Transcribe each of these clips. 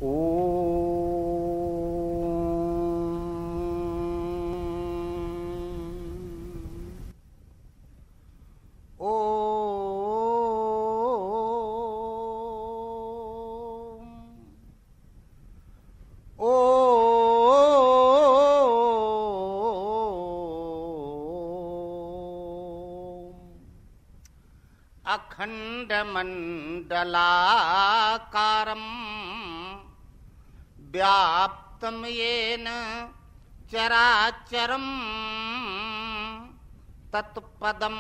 अखण्डमण्डलाकारं व्याप्तं येन चराचरं तत्पदं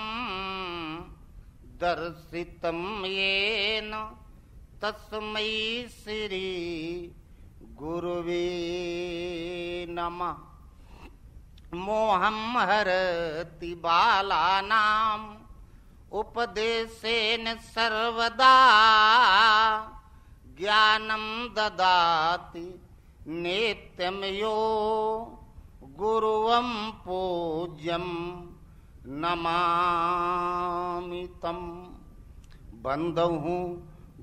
दर्शितं येन तस्मै श्री गुरुवे नमः। मोहं हरति बालानाम् उपदेशेन सर्वदा ज्ञानं ददाति नित्यं यो गुरुवं पूज्यं नमामि तं। बन्धुः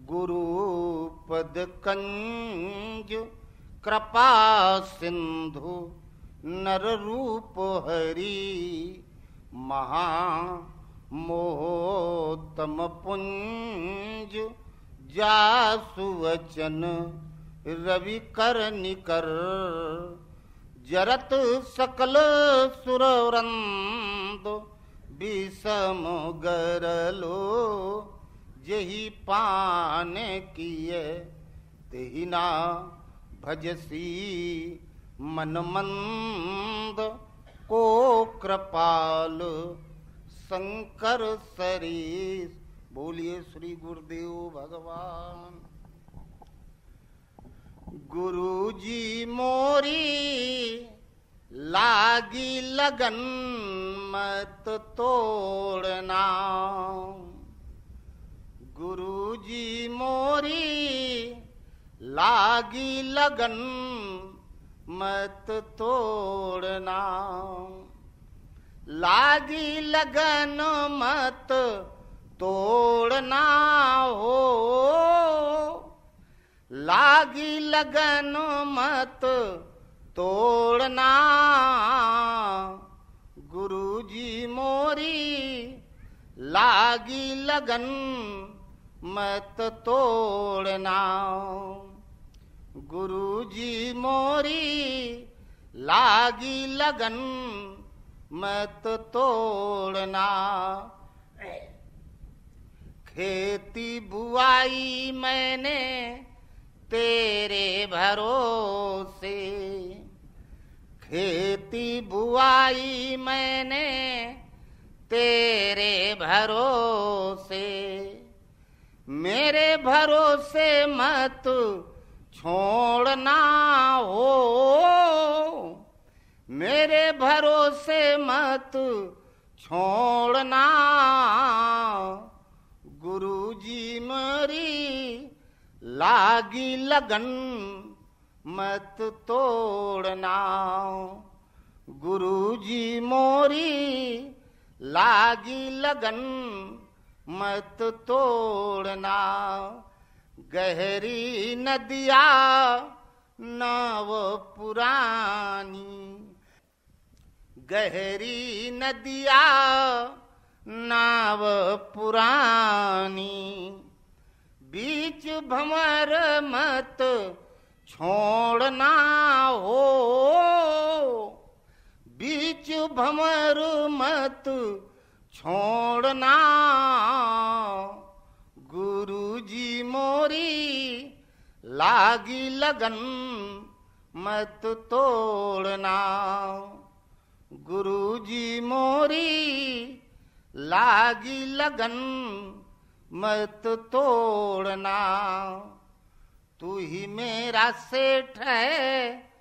गुरुपदकंज कृपा सिंधु नररूप हरि महा मोहतम पुंज जासु वचन रवि कर निकर जरत सकल सुरवृंद विषम गरलो जही पान किए तेहि ना भजसी मन मंद को कृपाल शंकर सरीस। बोलिए श्री गुरुदेव भगवान। गुरु जी मोरी लागी लगन मत तोड़ना। गुरु जी मोरी लागी लगन मत तोड़ना। लागी लगन मत तोड़ना हो। लागी लगन मत तोड़ना। गुरुजी मोरी लागी लगन मत तोड़ना। गुरुजी मोरी लागी लगन मत तोड़ना। खेती बुआई मैंने तेरे भरोसे। खेती बुआई मैंने तेरे भरोसे। मेरे भरोसे मत छोड़ना हो। मेरे भरोसे मत छोड़ना। गुरुजी मेरी लागी लगन मत तोड़ना। गुरुजी मोरी लागी लगन मत तोड़ना। गहरी नदिया नाव पुरानी। गहरी नदिया नाव पुरानी। बीच भंवर मत छोड़ना हो। बीच भंवर मत छोड़ना। गुरुजी मोरी लागी लगन मत तोड़ना। गुरुजी मोरी लागी लगन मत तोड़ना। तू ही मेरा सेठ है,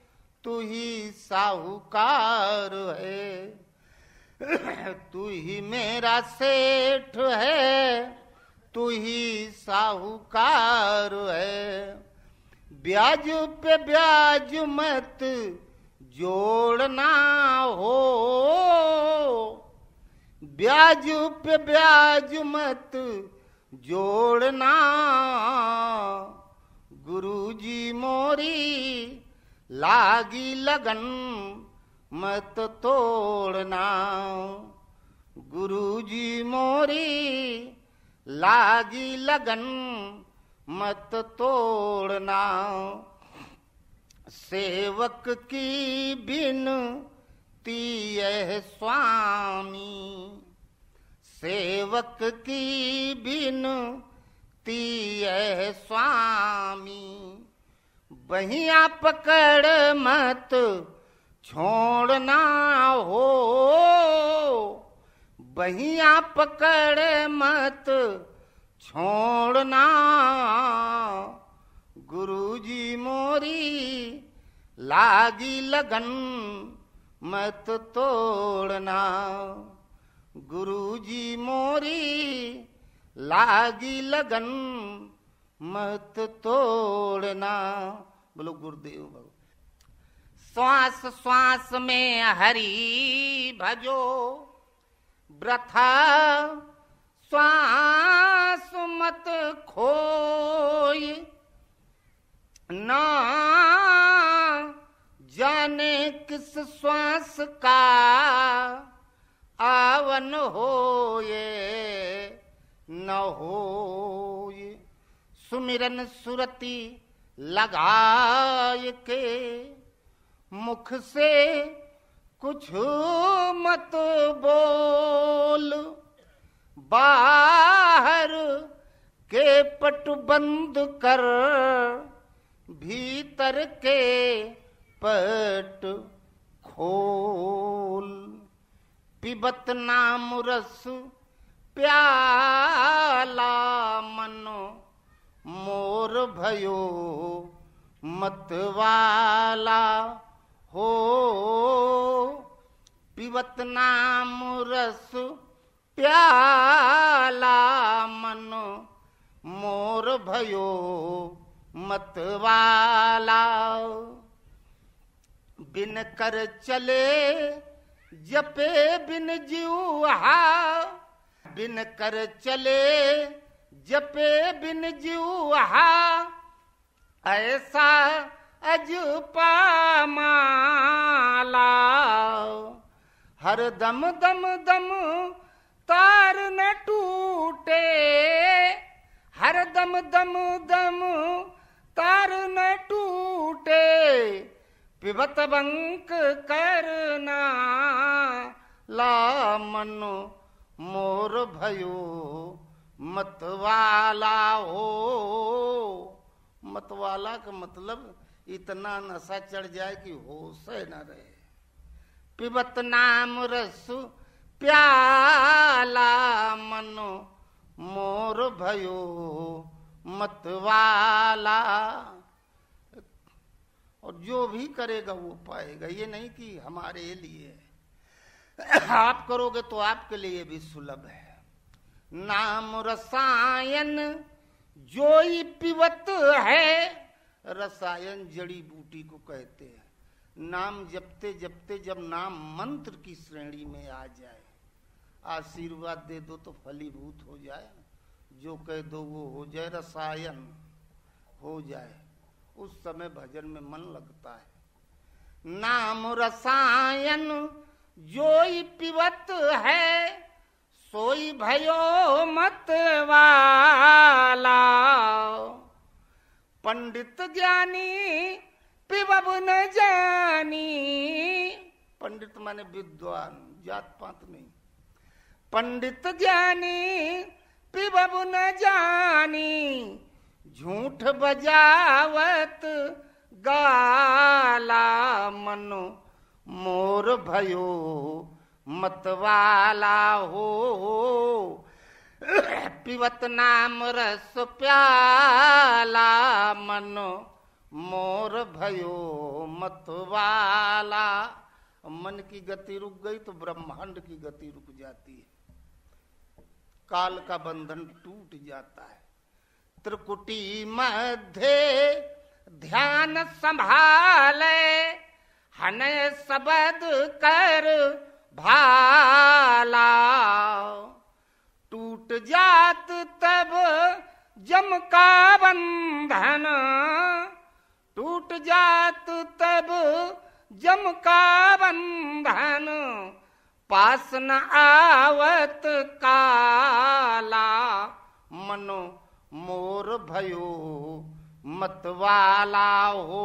तू ही साहूकार है। तू ही मेरा सेठ है, तू ही साहूकार है। ब्याज पे ब्याज मत जोड़ना हो। ब्याज पे ब्याज मत जोड़ना। गुरुजी मोरी लागी लगन मत तोड़ना, गुरुजी मोरी लागी लगन मत तोड़ना। सेवक की बिनती है स्वामी, सेवक की बिनती है स्वामी। बहिया पकड़ मत छोड़ना हो, बहिया पकड़ मत छोड़ना। गुरुजी मोरी लागी लगन मत तोड़ना, गुरुजी मोरी लागी लगन मत तोड़ना। बोलो गुरुदेव भगवान। श्वास श्वास में हरि भजो, वृथा श्वास मत खोय। ना जाने किस श्वास का आवन होए न होए। सुमिरन सुरति लगाए के मुख से कुछ मत बोल। बाहर के पट बंद कर, भीतर के पट खोल। पिबत नाम रस प्याला मनो, मोर भयो मतवाला हो। पिबत नाम रस प्याला मनो, मोर भयो मतवाला। बिन कर चले जपे बिन जीवहा, बिन कर चले जपे बिन जीवहा। ऐसा अजपा माला, हर दम दम दम तार न टूटे, हर दम दम दम तार न टूटे। पिबत बंक करना ला मनो, मोर भयो मतवाला हो। मतवाला का मतलब इतना नशा चढ़ जाए कि होश न रहे। पिबत नाम रस प्याला मनो, मोर भयो मतवाला। और जो भी करेगा वो पाएगा, ये नहीं कि हमारे लिए। आप करोगे तो आपके लिए भी सुलभ है। नाम रसायन जोई पिबत है, रसायन जड़ी बूटी को कहते हैं। नाम जपते जपते जब नाम मंत्र की श्रेणी में आ जाए, आशीर्वाद दे दो तो फलीभूत हो जाए, जो कह दो वो हो जाए, रसायन हो जाए, उस समय भजन में मन लगता है। नाम रसायन जोई पिबत है, सोई भयो मतवाला। पंडित ज्ञानी पिबब न जानी, पंडित माने विद्वान, जात पात नहीं। पंडित ज्ञानी पिबब न जानी, झूठ बजावत गाला मनो, मोर भयो मतवाला हो। पिबत नाम रस प्याला मनो, मोर भयो मतवाला। मन की गति रुक गई तो ब्रह्मांड की गति रुक जाती है, काल का बंधन टूट जाता है। त्रिकुटी मध्य ध्यान संभाले, हने सबद कर भाला। टूट जात तब जम का बंधन टूट जात तब जम का बंधन पास न आवत काला मनो मोर भयो मतवाला हो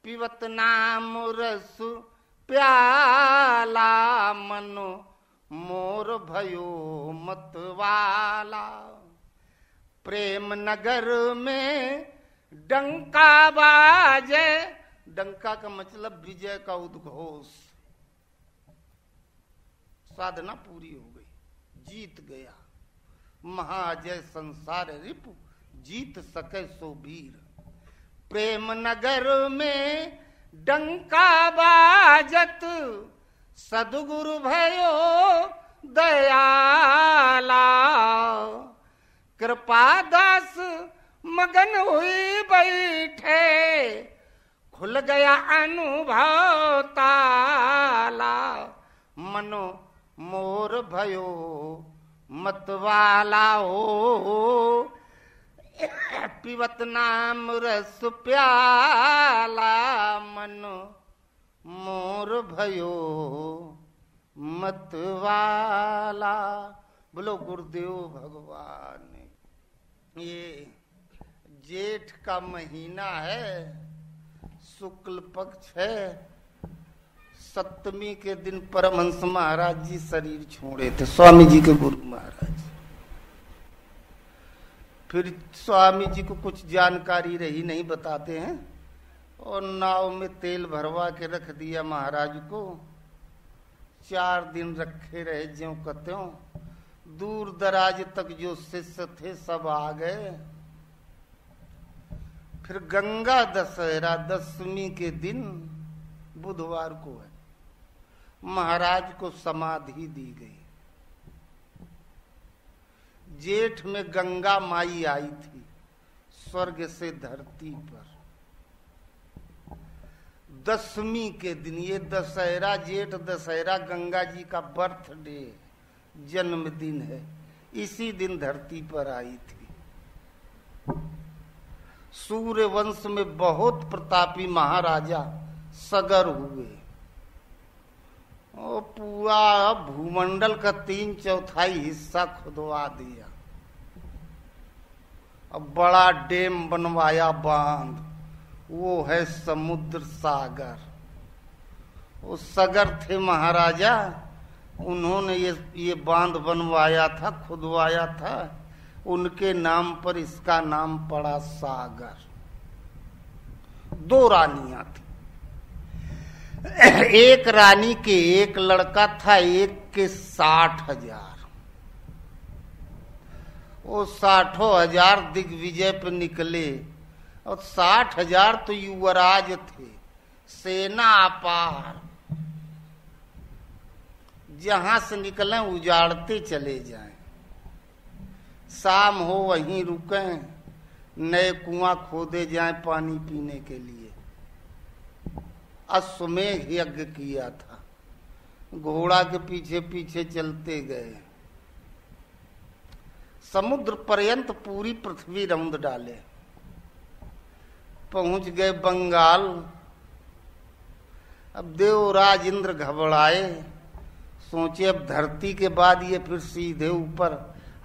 पिबत नाम रस प्याला मनो मोर भयो मतवाला। प्रेम नगर में डंका बाजे, डंका का मतलब विजय का उद्घोष। साधना पूरी हो गई, जीत गया महाजय संसार रिपु जीत सके सो वीर। प्रेम नगर में डंका बाजत सदगुरु भयो दयाला। कृपा दास मगन हुई बैठे खुल गया अनुभव ताला मनो मोर भयो मतवाला हो पिबत नाम रस प्याला मनो मोर भयो मतवाला। बोलो गुरुदेव भगवान। ये जेठ का महीना है, शुक्ल पक्ष है, सप्तमी के दिन परमहंस महाराज जी शरीर छोड़े थे, स्वामी जी के गुरु महाराज। फिर स्वामी जी को कुछ जानकारी रही नहीं, बताते हैं, और नाव में तेल भरवा के रख दिया महाराज को। 4 दिन रखे रहे ज्यों कत्यों। दूर दराज तक जो शिष्य थे सब आ गए। फिर गंगा दशहरा दशमी के दिन बुधवार को है, महाराज को समाधि दी गई। जेठ में गंगा माई आई थी स्वर्ग से धरती पर। दशमी के दिन, ये दशहरा जेठ दशहरा गंगा जी का बर्थडे जन्मदिन है, इसी दिन धरती पर आई थी। सूर्य वंश में बहुत प्रतापी महाराजा सगर हुए और पूरा भूमंडल का 3/4 हिस्सा खुदवा दिया। अब बड़ा डैम बनवाया, बांध, वो है समुद्र सागर। वो सगर थे महाराजा, उन्होंने ये बांध बनवाया था, खुदवाया था, उनके नाम पर इसका नाम पड़ा सागर। 2 रानियां थी। एक रानी के एक लड़का था, एक के 60,000। वो 60,000 दिग्विजय पे निकले और 60,000 तो युवराज थे, सेना अपार। जहां से निकले उजाड़ते चले जाएं, शाम हो वहीं रुकें, नए कुआं खोदे जाएं पानी पीने के लिए। अश्वमेध यज्ञ किया था, घोड़ा के पीछे पीछे चलते गए, समुद्र पर्यंत पूरी पृथ्वी रौंद डाले, पहुंच गए बंगाल। अब देवराज इंद्र घबराए, सोचे अब धरती के बाद ये फिर सीधे ऊपर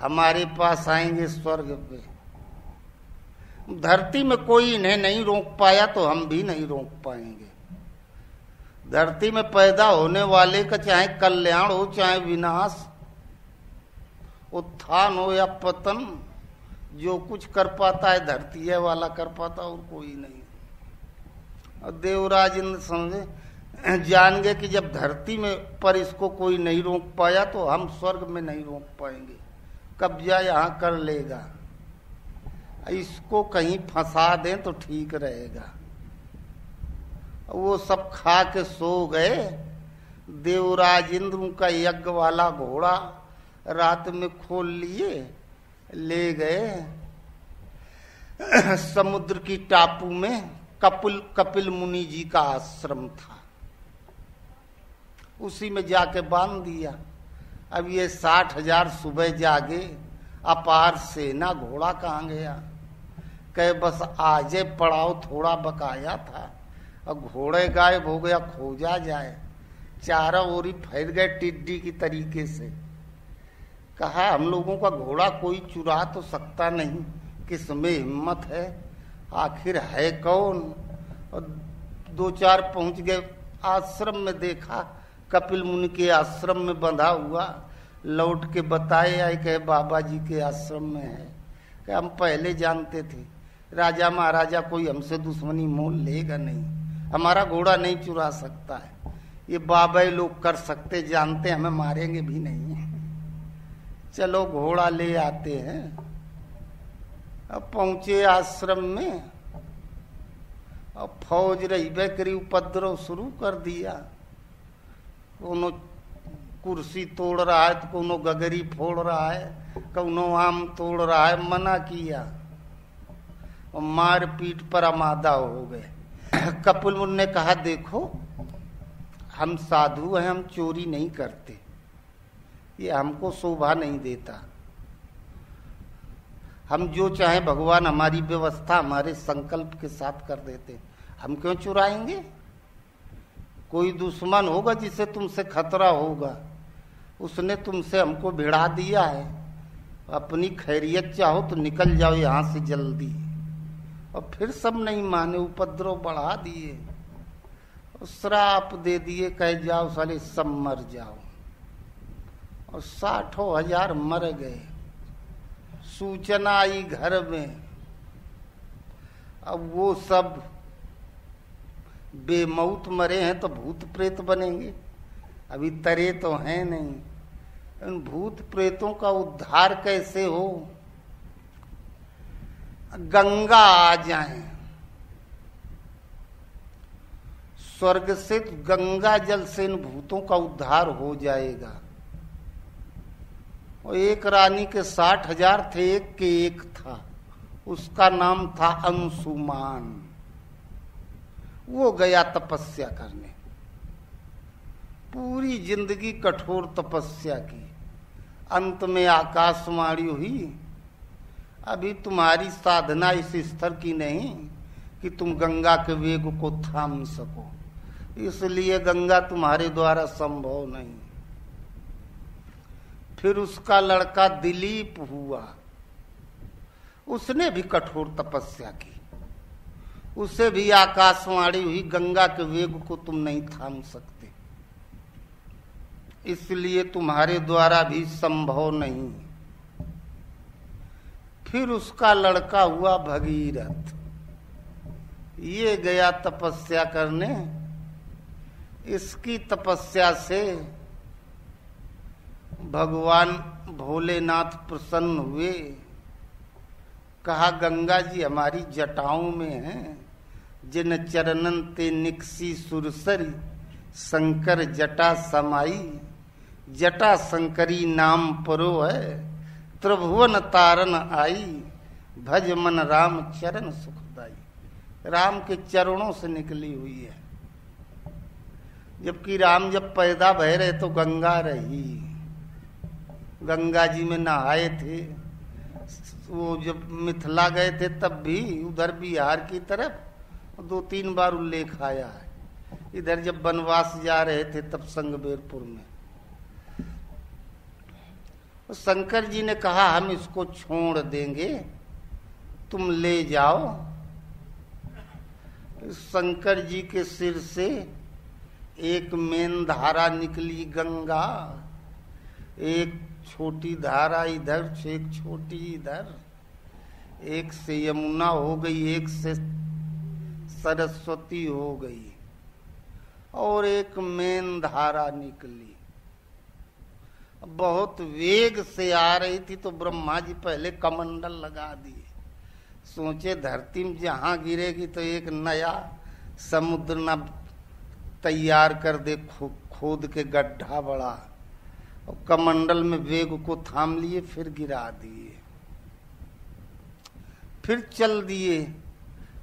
हमारे पास आएंगे स्वर्ग पे। धरती में कोई इन्हें नहीं रोक पाया तो हम भी नहीं रोक पाएंगे। धरती में पैदा होने वाले का चाहे कल्याण हो चाहे विनाश, उत्थान हो या पतन, जो कुछ कर पाता है धरती है वाला कर पाता, और कोई नहीं। और देवराज इंद्र समझे, जान गए कि जब धरती में पर इसको कोई नहीं रोक पाया तो हम स्वर्ग में नहीं रोक पाएंगे, कब्जा यहाँ कर लेगा, इसको कहीं फंसा दें तो ठीक रहेगा। वो सब खा के सो गए। देवराज इंद्र का यज्ञ वाला घोड़ा रात में खोल लिए, ले गए समुद्र की टापू में। कपिल मुनि जी का आश्रम था, उसी में जाके बांध दिया। अब ये 60,000 सुबह जागे, अपार सेना, घोड़ा कहाँ गया? कहे बस आजे पड़ाव थोड़ा बकाया था, और घोड़े गायब हो गया, खोजा जाए। चारों ओरी फैल गए टिड्डी की तरीके से। कहा हम लोगों का घोड़ा कोई चुरा तो सकता नहीं, किसमें हिम्मत है, आखिर है कौन? और दो चार पहुंच गए आश्रम में, देखा कपिल मुनि के आश्रम में बंधा हुआ। लौट के बताए आए, कहे बाबा जी के आश्रम में है। कहे हम पहले जानते थे, राजा महाराजा कोई हमसे दुश्मनी मोल लेगा नहीं, हमारा घोड़ा नहीं चुरा सकता है, ये बाबा लोग कर सकते, जानते हमें मारेंगे भी नहीं। चलो घोड़ा ले आते हैं। अब पहुंचे आश्रम में, अब फौज रही बेकरी, उपद्रव शुरू कर दिया। कोनो कुर्सी तोड़ रहा है तो कोनो गगरी फोड़ रहा है, कोनो आम तोड़ रहा है, मना किया और मार पीट पर आमादा हो गए। कपिल मुनि ने कहा देखो हम साधु हैं, हम चोरी नहीं करते, ये हमको शोभा नहीं देता। हम जो चाहे भगवान हमारी व्यवस्था हमारे संकल्प के साथ कर देते, हम क्यों चुराएंगे? कोई दुश्मन होगा जिसे तुमसे खतरा होगा, उसने तुमसे हमको भिड़ा दिया है, अपनी खैरियत चाहो तो निकल जाओ यहाँ से जल्दी। और फिर सब नहीं माने, उपद्रव बढ़ा दिए और श्राप दे दिए, कह जाओ साले सब मर जाओ। और 60,000 मर गए। सूचना आई घर में, अब वो सब बेमौत मरे हैं तो भूत प्रेत बनेंगे, अभी तरे तो हैं नहीं। उन भूत प्रेतों का उद्धार कैसे हो? गंगा आ जाए, स्वर्ग से गंगा जल से इन भूतों का उद्धार हो जाएगा। और एक रानी के 60,000 थे, एक के एक था, उसका नाम था अंशुमान। वो गया तपस्या करने, पूरी जिंदगी कठोर तपस्या की। अंत में आकाशवाणी हुई, अभी तुम्हारी साधना इस स्तर की नहीं कि तुम गंगा के वेग को थाम सको, इसलिए गंगा तुम्हारे द्वारा संभव नहीं। फिर उसका लड़का दिलीप हुआ, उसने भी कठोर तपस्या की, उसे भी आकाशवाणी हुई गंगा के वेग को तुम नहीं थाम सकते, इसलिए तुम्हारे द्वारा भी संभव नहीं। फिर उसका लड़का हुआ भगीरथ, ये गया तपस्या करने। इसकी तपस्या से भगवान भोलेनाथ प्रसन्न हुए। कहा गंगा जी हमारी जटाओं में हैं, जिन चरणन ते निकसी सुरसरी, शंकर जटा समाई, जटा शंकरी नाम परो है, त्रिभुवन तारन आई, भज मन राम चरण सुखदाई। राम के चरणों से निकली हुई है। जबकि राम जब पैदा भय रहे तो गंगा रही, गंगा जी में नहाए थे। वो जब मिथिला गए थे तब भी उधर बिहार की तरफ 2-3 बार उल्लेख आया है। इधर जब वनवास जा रहे थे तब संगबेरपुर में शंकर जी ने कहा हम इसको छोड़ देंगे, तुम ले जाओ। शंकर जी के सिर से एक मेन धारा निकली गंगा, एक छोटी धारा इधर से, एक छोटी इधर, एक से यमुना हो गई, एक से सरस्वती हो गई, और एक मेन धारा निकली। बहुत वेग से आ रही थी तो ब्रह्मा जी पहले कमंडल लगा दिए, सोचे धरती में जहां गिरेगी तो एक नया समुद्र न तैयार कर दे, खोद के गड्ढा बड़ा, और कमंडल में वेग को थाम लिए, फिर गिरा दिए, फिर चल दिए।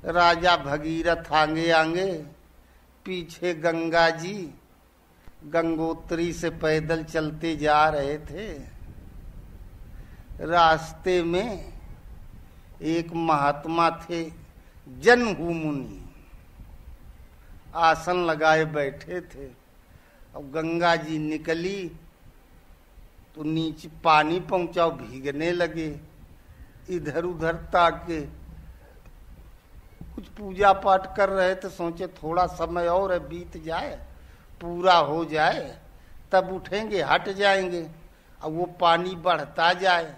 राजा भगीरथ आगे आगे, पीछे गंगा जी गंगोत्री से पैदल चलते जा रहे थे। रास्ते में एक महात्मा थे, जनहू मुनि, आसन लगाए बैठे थे। अब गंगा जी निकली तो नीचे पानी पहुंचाओ, भीगने लगे। इधर उधर ताके कुछ पूजा पाठ कर रहे थे, सोचे थोड़ा समय और बीत जाए, पूरा हो जाए, तब उठेंगे, हट जाएंगे। अब वो पानी बढ़ता जाए,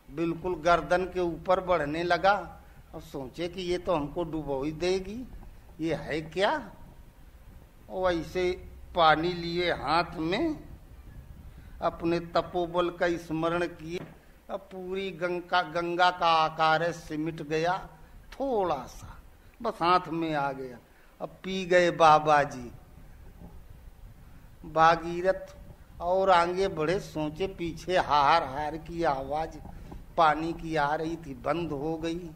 बिल्कुल गर्दन के ऊपर बढ़ने लगा। अब सोचे कि ये तो हमको डुबो ही देगी, ये है क्या। और ऐसे पानी लिए हाथ में, अपने तपोबल का स्मरण किए। अब पूरी गंगा का आकार सिमट गया, थोड़ा सा बस हाथ में आ गया। अब पी गए बाबा जी। भागीरथ और आगे बढ़े, सोचे पीछे हार हार की आवाज पानी की आ रही थी, बंद हो गई।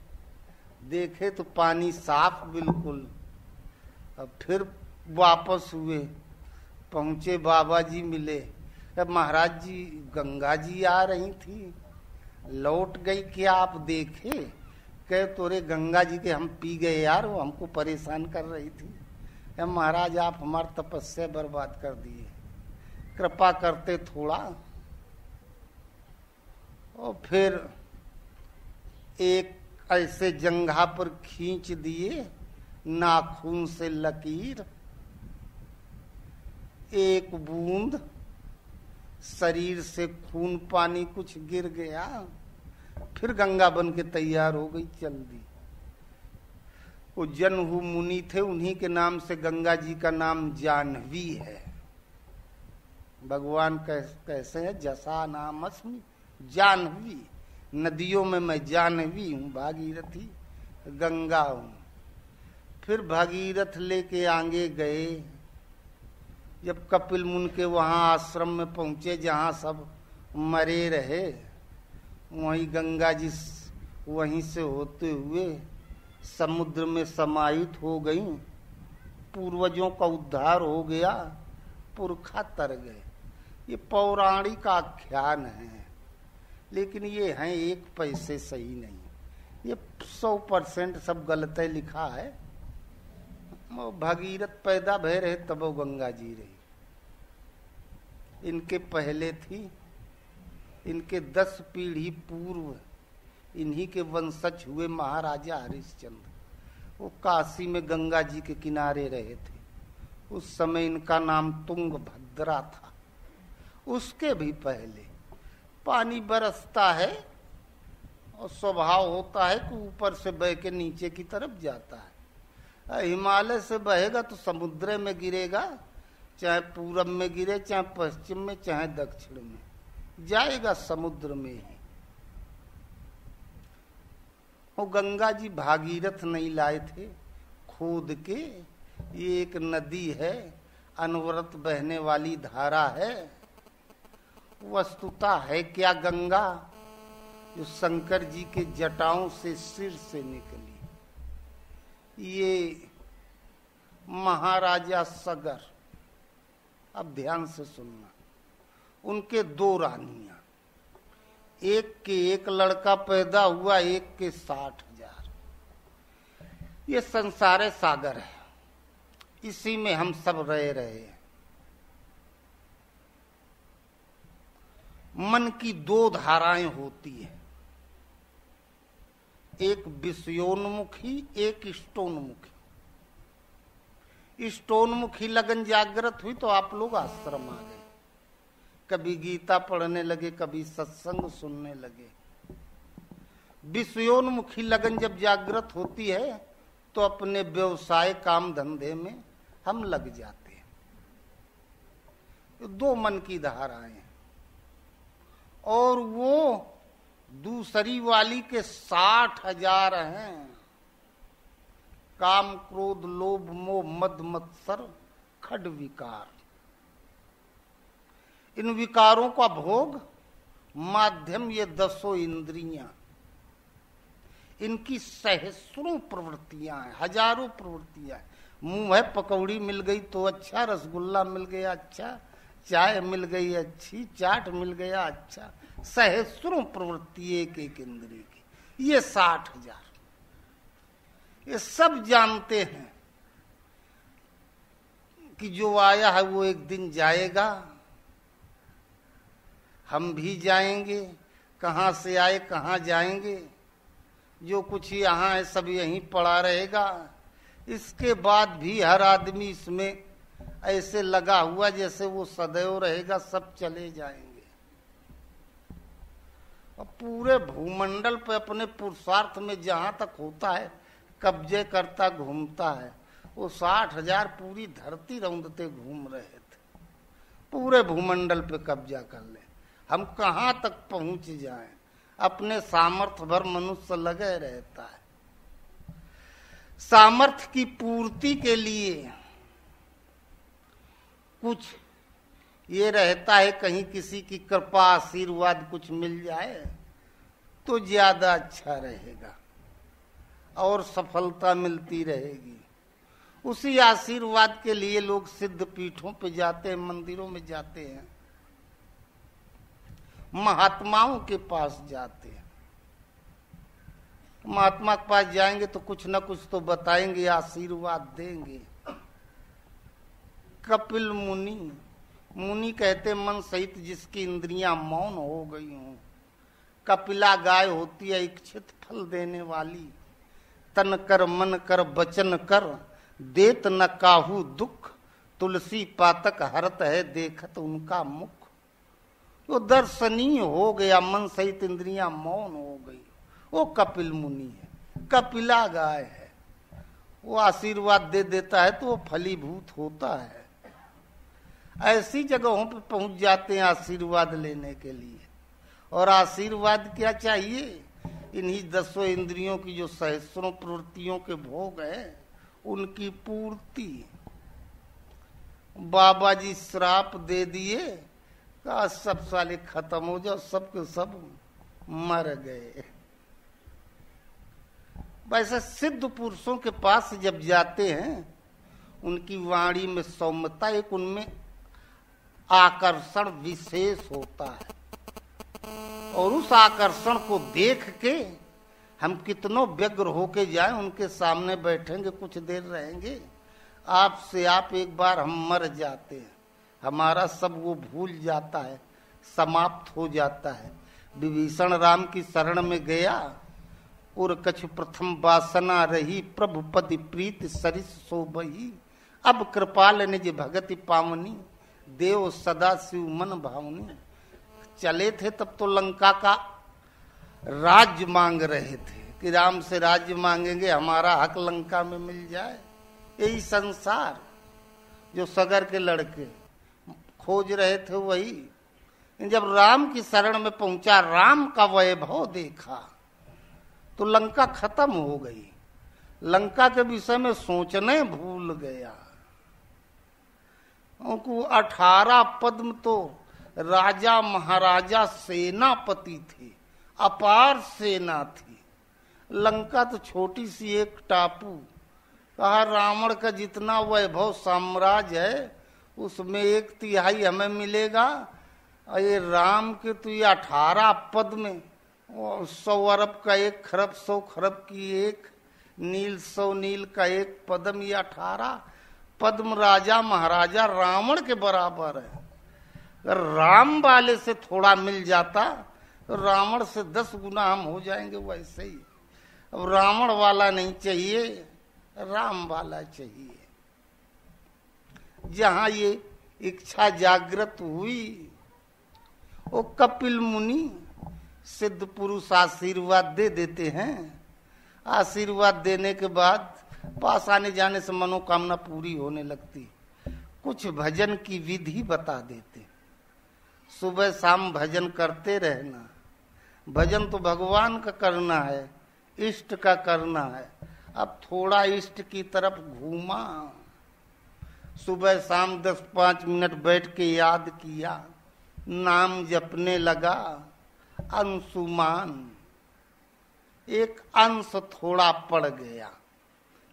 देखे तो पानी साफ बिल्कुल। अब फिर वापस हुए, पहुंचे, बाबा जी मिले। अब महाराज जी, गंगा जी आ रही थी, लौट गई, क्या आप देखे? कहे तोरे गंगा जी के हम पी गए यार, वो हमको परेशान कर रही थी। अब महाराज आप हमारी तपस्या बर्बाद कर दिए, कृपा करते थोड़ा। और फिर एक ऐसे जंघा पर खींच दिए, नाखून से लकीर, एक बूंद शरीर से खून पानी कुछ गिर गया। फिर गंगा बन के तैयार हो गई, चल दी। वो जनहू मुनि थे, उन्हीं के नाम से गंगा जी का नाम जाह्नवी है। भगवान कैसे है, जसा नाम अस्मि जाह्नवी, नदियों में मैं जाह्नवी हूँ, भागीरथी गंगा हूँ। फिर भागीरथ लेके आगे गए। जब कपिल मुनि के वहां आश्रम में पहुंचे, जहां सब मरे रहे, वहीं गंगा जी वहीं से होते हुए समुद्र में समाहित हो गई। पूर्वजों का उद्धार हो गया, पुरखा तर गए। ये पौराणिक आख्यान है, लेकिन ये हैं 1 पैसे सही नहीं। ये 100% सब गलत है लिखा है। भगीरथ पैदा भय रहे तब वो गंगा जी रही। इनके पहले थी, इनके 10 पीढ़ी पूर्व इन्हीं के वंशज हुए महाराजा हरिश्चंद्र। वो काशी में गंगा जी के किनारे रहे थे। उस समय इनका नाम तुंगभद्रा था। उसके भी पहले पानी बरसता है और स्वभाव होता है कि ऊपर से बह के नीचे की तरफ जाता है। हिमालय से बहेगा तो समुद्र में गिरेगा, चाहे पूरब में गिरे, चाहे पश्चिम में, चाहे दक्षिण में, जाएगा समुद्र में ही। वो गंगा जी भागीरथ नहीं लाए थे खोद के। ये एक नदी है, अनवरत बहने वाली धारा है। वस्तुता है क्या गंगा, जो शंकर जी के जटाओं से सिर से निकली। ये महाराजा सगर, अब ध्यान से सुनना, उनके 2 रानियां, एक के एक लड़का पैदा हुआ, एक के 60,000। ये संसार सागर है, इसी में हम सब रह रहे हैं। मन की 2 धाराएं होती है, एक विषयोन्मुखी, एक इष्टोन्मुखी। इष्टोन्मुखी लगन जागृत हुई तो आप लोग आश्रम आ गए, कभी गीता पढ़ने लगे, कभी सत्संग सुनने लगे। विषयोन्मुखी लगन जब जागृत होती है तो अपने व्यवसाय काम धंधे में हम लग जाते हैं। 2 मन की धाराएं, और वो दूसरी वाली के 60,000 हैं। काम, क्रोध, लोभ, मोह, मद, मत्सर, खड विकार। इन विकारों का भोग माध्यम ये 10 इंद्रियां, इनकी सहस्रों प्रवृत्तियां हैं, हजारों प्रवृत्तियां हैं। मुंह है, पकौड़ी मिल गई तो अच्छा, रसगुल्ला मिल गया अच्छा, चाय मिल गई अच्छी, चाट मिल गया अच्छा, सहस्रों प्रवृत्ति एक एक इंद्रिय की, ये 60,000। ये सब जानते हैं कि जो आया है वो एक दिन जाएगा, हम भी जाएंगे। कहाँ से आए कहाँ जाएंगे, जो कुछ यहाँ है सब यहीं पड़ा रहेगा। इसके बाद भी हर आदमी इसमें ऐसे लगा हुआ जैसे वो सदैव रहेगा, सब चले जाएंगे। और पूरे भूमंडल पे अपने पुरुषार्थ में जहां तक होता है कब्जे करता घूमता है। वो 60,000 पूरी धरती रौंदते घूम रहे थे, पूरे भूमंडल पे कब्जा कर ले। हम कहाँ तक पहुंच जाएं, अपने सामर्थ्य भर मनुष्य लगे रहता है। सामर्थ्य की पूर्ति के लिए कुछ ये रहता है, कहीं किसी की कृपा आशीर्वाद कुछ मिल जाए तो ज्यादा अच्छा रहेगा और सफलता मिलती रहेगी। उसी आशीर्वाद के लिए लोग सिद्ध पीठों पे जाते हैं, मंदिरों में जाते हैं, महात्माओं के पास जाते हैं। महात्मा के पास जाएंगे तो कुछ न कुछ तो बताएंगे, आशीर्वाद देंगे। कपिल मुनि कहते मन सहित जिसकी इंद्रियां मौन हो गई हों। कपिला गाय होती है इच्छित फल देने वाली, तन कर मन कर वचन कर देत न काहू दुख, तुलसी पातक हरत है देखत उनका मुख। वो दर्शनीय हो गया, मन सहित इंद्रियां मौन हो गई, वो कपिल मुनि है, कपिला गाय है। वो आशीर्वाद दे देता है तो वो फलीभूत होता है। ऐसी जगहों पर पहुंच जाते हैं आशीर्वाद लेने के लिए। और आशीर्वाद क्या चाहिए, इन्हीं 10 इंद्रियों की जो सहस्रों प्रवृत्तियों के भोग है उनकी पूर्ति। बाबा जी श्राप दे दिए, कहा सब साले खत्म हो जाओ, सब के सब मर गए। वैसे सिद्ध पुरुषों के पास जब जाते हैं उनकी वाणी में सौम्यता, एक उनमें आकर्षण विशेष होता है। और उस आकर्षण को देख के हम कितनों व्यग्र होके जाएं, उनके सामने बैठेंगे, कुछ देर रहेंगे, आपसे आप एक बार हम मर जाते हैं, हमारा सब वो भूल जाता है, समाप्त हो जाता है। विभीषण राम की शरण में गया, और कछु प्रथम वासना रही, प्रभु पति प्रीत सरिस शोभही। अब कृपाल निज भगति पावनी, देव सदा शिव मन भावनी। चले थे तब तो लंका का राज्य मांग रहे थे कि राम से राज्य मांगेंगे, हमारा हक लंका में मिल जाए। यही संसार जो सगर के लड़के खोज रहे थे वही। जब राम की शरण में पहुंचा, राम का वैभव देखा तो लंका खत्म हो गई। लंका के विषय में सोचने भूल गया। उनको 18 पद्म तो राजा महाराजा सेनापति थे, अपार सेना थी। लंका तो छोटी सी एक टापू। कहा रावण का जितना वैभव साम्राज्य है उसमें 1/3 हमें मिलेगा, और ये राम के तो ये 18 पद में 100 अरब का 1 खरब, 100 खरब की 1 नील, 100 नील का 1 पद्म, ये 18 पद्म राजा महाराजा रावण के बराबर है। अगर राम वाले से थोड़ा मिल जाता तो रावण से 10 गुना हम हो जाएंगे वैसे ही। अब रावण वाला नहीं चाहिए, राम वाला चाहिए। जहां ये इच्छा जागृत हुई, वो कपिल मुनि सिद्ध पुरुष आशीर्वाद दे देते हैं। आशीर्वाद देने के बाद पास आने जाने से मनोकामना पूरी होने लगती। कुछ भजन की विधि बता देते, सुबह शाम भजन करते रहना। भजन तो भगवान का करना है, इष्ट का करना है। अब थोड़ा इष्ट की तरफ घूमा, सुबह शाम 10-5 मिनट बैठ के याद किया, नाम जपने लगा। अंशुमान, एक अंश थोड़ा पड़ गया,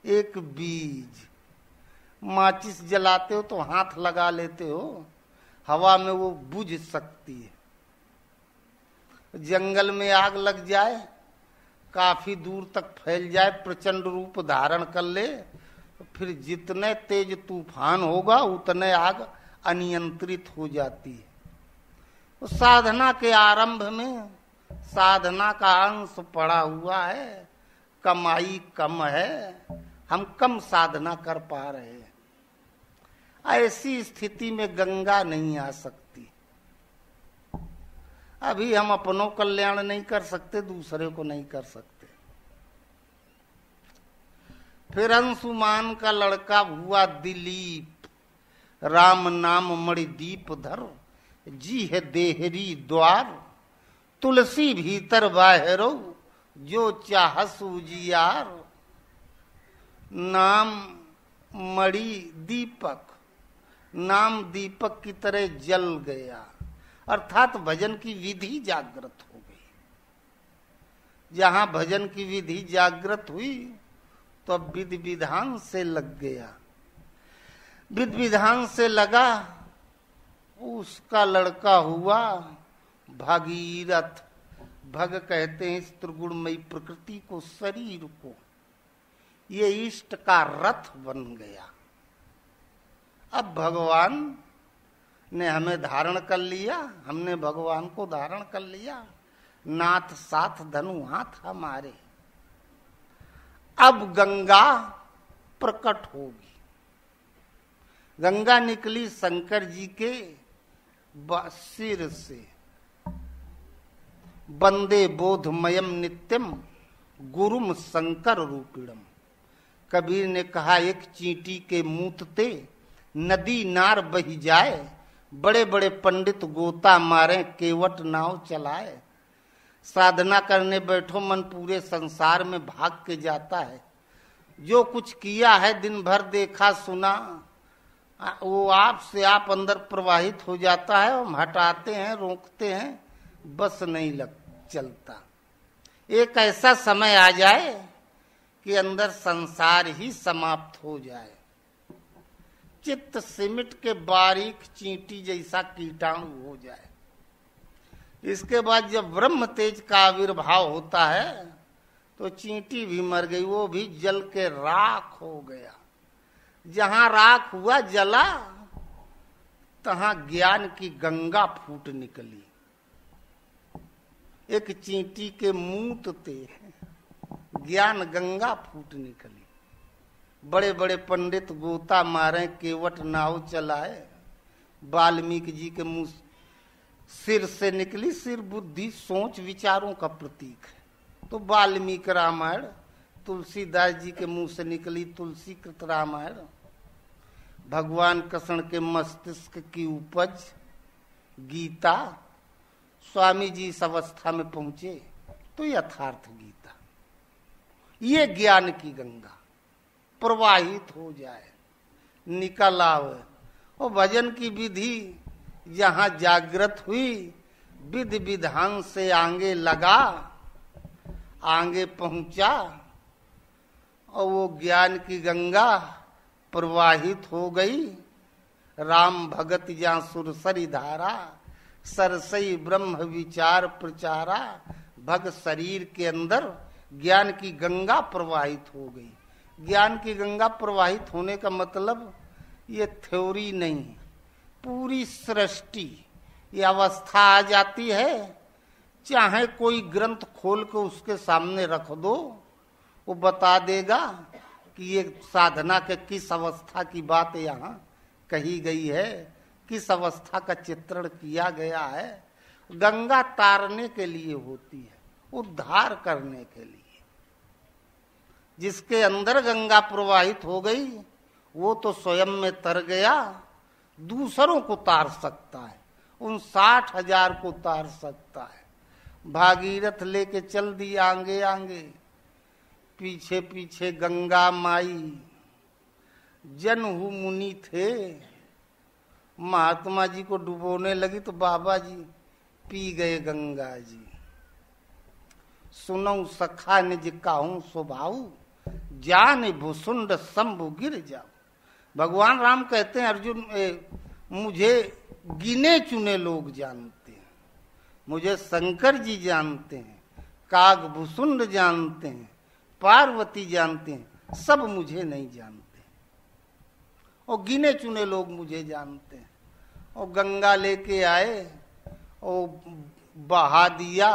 एक बीज। माचिस जलाते हो तो हाथ लगा लेते हो, हवा में वो बुझ सकती है। जंगल में आग लग जाए, काफी दूर तक फैल जाए, प्रचंड रूप धारण कर ले, फिर जितने तेज तूफान होगा उतने आग अनियंत्रित हो जाती है। तो साधना के आरंभ में साधना का अंश पड़ा हुआ है, कमाई कम है, हम कम साधना कर पा रहे हैं। ऐसी स्थिति में गंगा नहीं आ सकती। अभी हम अपनों कल्याण नहीं कर सकते, दूसरे को नहीं कर सकते। फिर अंशुमान का लड़का हुआ दिलीप, राम नाम मणिदीप धर, जी है देहरी द्वार, तुलसी भीतर बाहरो, जो चाहस उजियार। नाम मणि दीपक, नाम दीपक की तरह जल गया, अर्थात भजन की विधि जागृत हो गई। जहां भजन की विधि जागृत हुई तो अब विधि विधान से लग गया। विधि विधान से लगा, उसका लड़का हुआ भागीरथ। भग कहते हैं इस त्रिगुणमयी प्रकृति को, शरीर को। ये इष्ट का रथ बन गया। अब भगवान ने हमें धारण कर लिया, हमने भगवान को धारण कर लिया। नाथ साथ धनु हाथ हमारे। अब गंगा प्रकट होगी। गंगा निकली शंकर जी के सिर से। वंदे बोधमयम नित्यम गुरुम शंकर रूपिणम। कबीर ने कहा, एक चींटी के मूतते नदी नार बही जाए, बड़े बड़े पंडित गोता मारे, केवट नाव चलाए। साधना करने बैठो, मन पूरे संसार में भाग के जाता है। जो कुछ किया है, दिन भर देखा सुना, वो आप से आप अंदर प्रवाहित हो जाता है। हम हटाते हैं, रोकते हैं, बस नहीं चलता। एक ऐसा समय आ जाए कि अंदर संसार ही समाप्त हो जाए। चित्त सिमट के बारीक चींटी जैसा कीटाणु हो जाए। इसके बाद जब ब्रह्म तेज का आविर्भाव होता है तो चींटी भी मर गई, वो भी जल के राख हो गया। जहां राख हुआ, जला, तहां ज्ञान की गंगा फूट निकली। एक चींटी के मूतते ज्ञान गंगा फूट निकली। बड़े बड़े पंडित गोता मारे, केवट नाव चलाए। वाल्मीकि जी के मुंह सिर से निकली। सिर बुद्धि सोच विचारों का प्रतीक है। तो वाल्मीकि रामायण, तुलसीदास जी के मुंह से निकली तुलसी कृत रामायण। भगवान कृष्ण के मस्तिष्क की उपज गीता। स्वामी जी इस अवस्था में पहुंचे तो यथार्थ गीता। ये ज्ञान की गंगा प्रवाहित हो जाए, निकल आवे। और भजन की विधि जहां जागृत हुई, विधि विधान से आगे लगा, आगे पहुंचा, और वो ज्ञान की गंगा प्रवाहित हो गई। राम भगत जहाँ सुरसरी धारा, सरसई ब्रह्म विचार प्रचारा। भग शरीर के अंदर ज्ञान की गंगा प्रवाहित हो गई। ज्ञान की गंगा प्रवाहित होने का मतलब ये थ्योरी नहीं, पूरी सृष्टि ये अवस्था आ जाती है। चाहे कोई ग्रंथ खोल के उसके सामने रख दो, वो बता देगा कि ये साधना के किस अवस्था की बात यहाँ कही गई है, किस अवस्था का चित्रण किया गया है। गंगा तारने के लिए होती है, उद्धार करने के लिए। जिसके अंदर गंगा प्रवाहित हो गई वो तो स्वयं में तर गया, दूसरों को तार सकता है, उन 60,000 को तार सकता है। भागीरथ लेके चल दी आगे आगे, पीछे पीछे गंगा माई। जनहु मुनि थे, महात्मा जी को डुबोने लगी तो बाबा जी पी गए गंगा जी। सुनऊ सखा निज काहू स्वभाव, जान भुसुंड शंभु गिर जाओ। भगवान राम कहते हैं, अर्जुन मुझे गिने चुने लोग जानते हैं, मुझे शंकर जी जानते हैं, कागभूषुंड जानते हैं, पार्वती जानते हैं, सब मुझे नहीं जानते। और गिने चुने लोग मुझे जानते हैं। और गंगा लेके आए और बहा दिया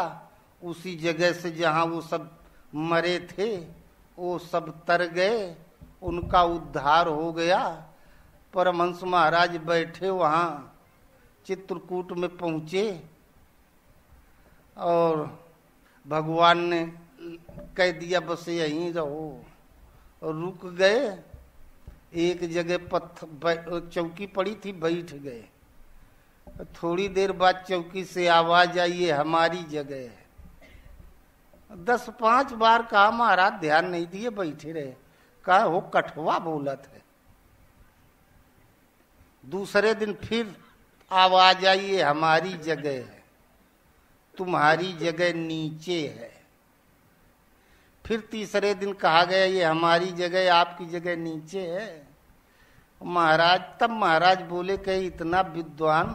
उसी जगह से जहां वो सब मरे थे, वो सब तर गए, उनका उद्धार हो गया। परमहंस महाराज बैठे वहां चित्रकूट में पहुंचे और भगवान ने कह दिया बस यहीं रहो, और रुक गए। एक जगह पत्थर चौकी पड़ी थी, बैठ गए। थोड़ी देर बाद चौकी से आवाज आई, ये हमारी जगह है। 10-5 बार कहा, महाराज ध्यान नहीं दिए, बैठे रहे। कहा हो कठवा बोलत है। दूसरे दिन फिर आवाज आई, ये हमारी जगह है, तुम्हारी जगह नीचे है। फिर तीसरे दिन कहा गया, ये हमारी जगह आपकी जगह नीचे है। महाराज तब महाराज बोले कहे इतना विद्वान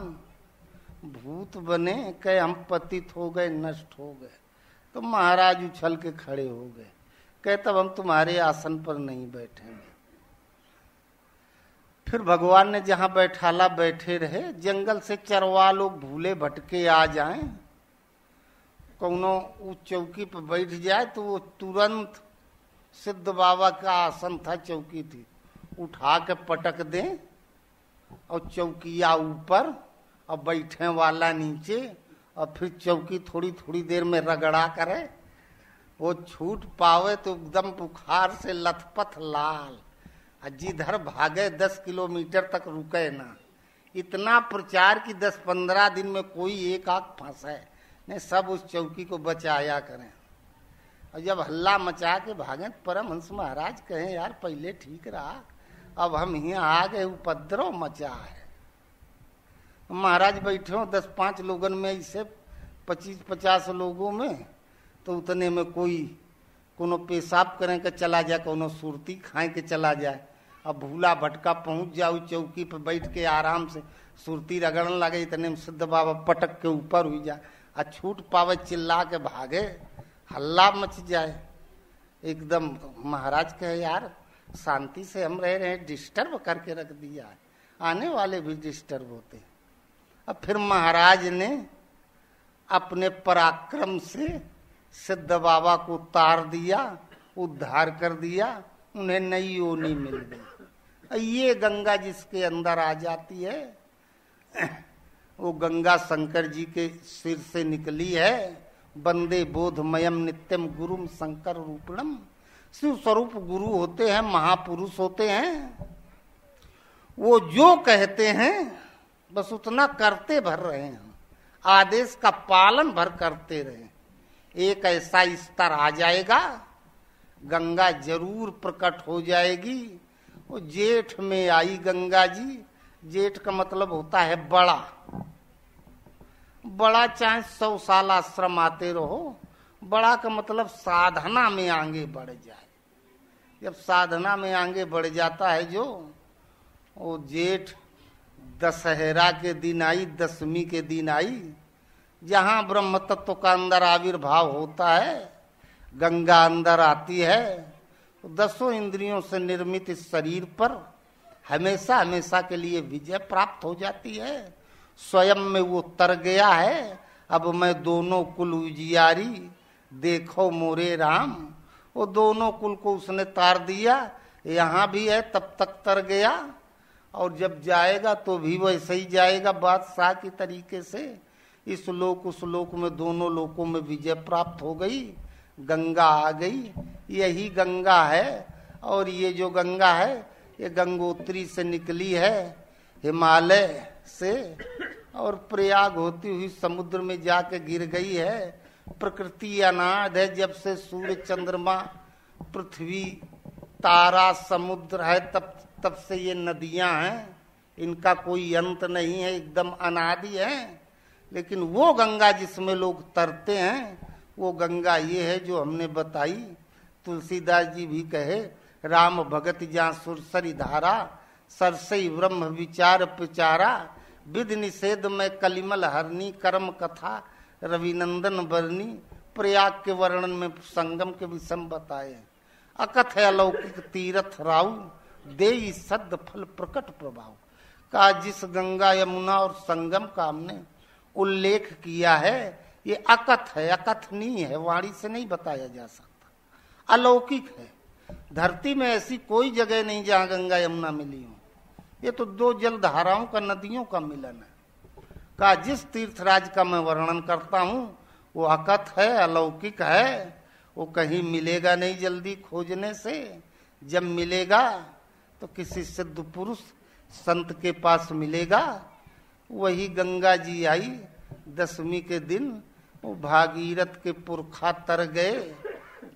भूत बने, कहे हम पतित हो गए, नष्ट हो गए। तो महाराज उछल के खड़े हो गए, कहे तब हम तुम्हारे आसन पर नहीं बैठेंगे। फिर भगवान ने जहां बैठाला बैठे रहे। जंगल से चरवा लोग भूले भटके आ जाएं, कौनो उस चौकी पर बैठ जाए तो वो तुरंत, सिद्ध बाबा का आसन था, चौकी थी, उठा के पटक दें और चौकिया ऊपर और बैठे वाला नीचे, और फिर चौकी थोड़ी थोड़ी देर में रगड़ा करे। वो छूट पावे तो एकदम बुखार से लथपथ लाल, जिधर भागे 10 किलोमीटर तक रुके ना। इतना प्रचार कि 10-15 दिन में कोई एक आंख फंसे नहीं, सब उस चौकी को बचाया करें। और जब हल्ला मचा के भागे, परमहंस महाराज कहें यार पहले ठीक रहा, अब हम यहाँ आ गए, उपद्रव मचा है। महाराज बैठे हो 10-5 लोगन में, इसे 25-50 लोगों में, तो उतने में कोई कोनो पेशाब करें के चला जाए, कोनो सुरती खाए के चला जाए। अब भूला भटका पहुंच जाओ चौकी पर बैठ के आराम से सुरती रगड़न लगे, इतने में सिद्ध बाबा पटक के ऊपर हुई जाए, आ छूट पावे चिल्ला के भागे, हल्ला मच जाए एकदम। महाराज कहे यार शांति से हम रह रहे हैं, डिस्टर्ब करके रख दिया है, आने वाले भी डिस्टर्ब होते हैं। अब फिर महाराज ने अपने पराक्रम से सिद्ध बाबा को उतार दिया, उद्धार कर दिया, उन्हें नई योनि मिल गई। ये गंगा जिसके अंदर आ जाती है, वो गंगा शंकर जी के सिर से निकली है। वंदे बोधमयम नित्यम गुरुम शंकर रूपणम। शिव स्वरूप गुरु होते हैं, महापुरुष होते हैं। वो जो कहते हैं बस उतना करते भर रहे हैं, आदेश का पालन भर करते रहे। एक ऐसा स्तर आ जाएगा, गंगा जरूर प्रकट हो जाएगी। वो जेठ में आई गंगा जी। जेठ का मतलब होता है बड़ा। बड़ा चाहे 100 साल आश्रम आते रहो, बड़ा का मतलब साधना में आगे बढ़ जाए। जब साधना में आगे बढ़ जाता है जो, वो जेठ दशहरा के दिन आई, दशमी के दिन आई, जहां ब्रह्म तत्व का अंदर आविर्भाव होता है, गंगा अंदर आती है। तो 10 इंद्रियों से निर्मित इस शरीर पर हमेशा हमेशा के लिए विजय प्राप्त हो जाती है। स्वयं में वो तर गया है, अब मैं दोनों कुल उजियारी, देखो मोरे राम। वो दोनों कुल को उसने तार दिया, यहाँ भी है तब तक तर गया, और जब जाएगा तो भी वैसे ही जाएगा बादशाह की तरीके से। इस लोक उस लोक में, दोनों लोकों में विजय प्राप्त हो गई, गंगा आ गई। यही गंगा है, और ये जो गंगा है ये गंगोत्री से निकली है, हिमालय से, और प्रयाग होती हुई समुद्र में जाके गिर गई है। प्रकृति अनाद है, जब से सूर्य चंद्रमा पृथ्वी तारा समुद्र है तब से ये नदियां हैं, इनका कोई अंत नहीं है, एकदम अनादि है। लेकिन वो गंगा जिसमें लोग तरते हैं, वो गंगा ये है जो हमने बताई। तुलसीदास जी भी कहे, राम भगत जहाँ सुरसरी धारा, सरसई ब्रह्म विचार प्रचारा, विधि निषेध में कलिमल हरनी, कर्म कथा रविनंदन वर्णी प्रयाग के वर्णन में संगम के विषम बताए। अकथ है अलौकिक तीर्थ राउ दे सद फल प्रकट प्रभाव। का जिस गंगा यमुना और संगम का हमने उल्लेख किया है ये अकथ है, अकथनीय है, वाणी से नहीं बताया जा सकता, अलौकिक है। धरती में ऐसी कोई जगह नहीं जहां गंगा यमुना मिली हो। ये तो दो जल धाराओं का, नदियों का मिलन है। का जिस तीर्थराज का मैं वर्णन करता हूं वो अकथ है, अलौकिक है, वो कहीं मिलेगा नहीं जल्दी खोजने से। जब मिलेगा तो किसी सिद्ध पुरुष संत के पास मिलेगा। वही गंगा जी आई दशमी के दिन, वो भागीरथ के पुरखा तर गए,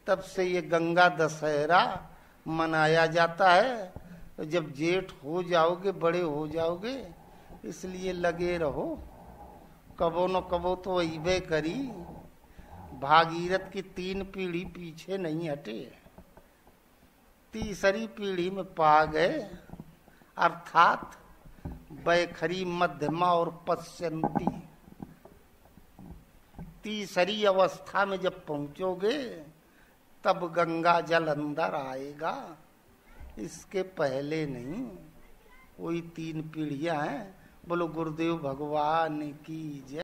तब से ये गंगा दशहरा मनाया जाता है। तो जब जेठ हो जाओगे, बड़े हो जाओगे, इसलिए लगे रहो, कबो न कबो तो अइबे करी। भागीरथ की 3 पीढ़ी पीछे नहीं हटे, तीसरी पीढ़ी में पा गए, अर्थात बैखरी मध्यमा और पश्यंती। तीसरी अवस्था में जब पहुंचोगे तब गंगा जल अंदर आएगा, इसके पहले नहीं। वही 3 पीढ़ियां हैं। बोलो गुरुदेव भगवान की जय।